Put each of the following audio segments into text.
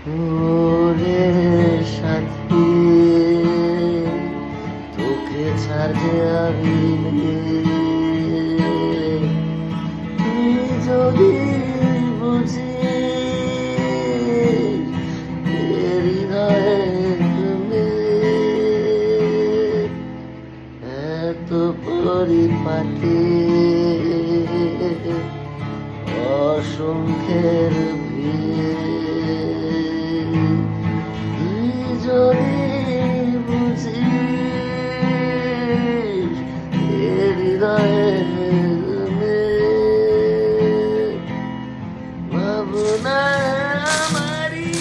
ওরে সাথী, তোকে ছাড়তে আমি তুই যদি বুঝিস হৃদয়ে এত পরিপাটি অসংখ্যের তুই যদি বুঝিস হৃদয়ে ভাবনা আমারি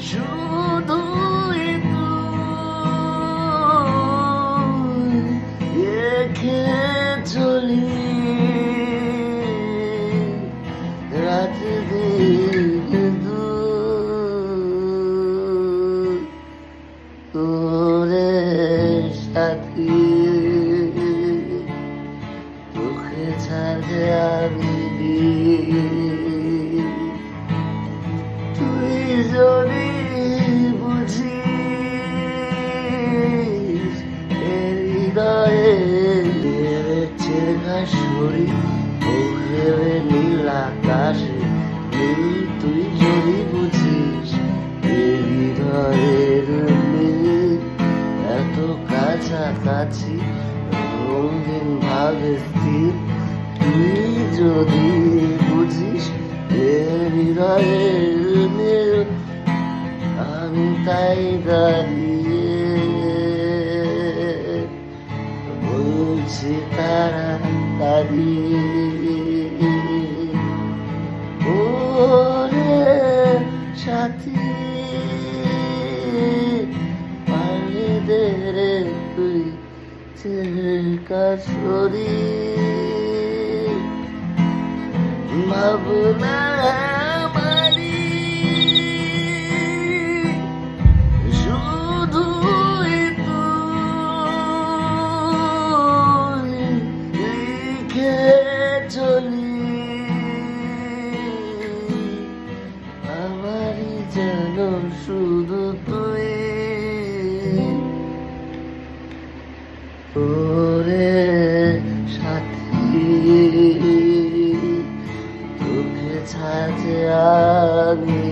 শুধু রেখে চলি রাত দিন তোরে সাথী, তোকে ছাড়তে আমি তুই যদি বুঝিস হৃদয়ে চেরঘাসরি ওরে নীল আকাশে নীল তুই যদি বুঝিস হৃদয়ের নীল এত কাছাকাছি রঙিন ভাবে স্থির তুই যদি বুঝিস হৃদয়ের নীল আমি তাই দাঁড়িয়ে বলছি তাড়াতাড়ি ওরে সাথী, পারলে দে রে তুই চেরঘাসরি ভাবনা আমারি শুধু তুই লিখে চলি আমারই যেন শুধু তুই ওরে সাথী, তোকে ছাড়তে আমি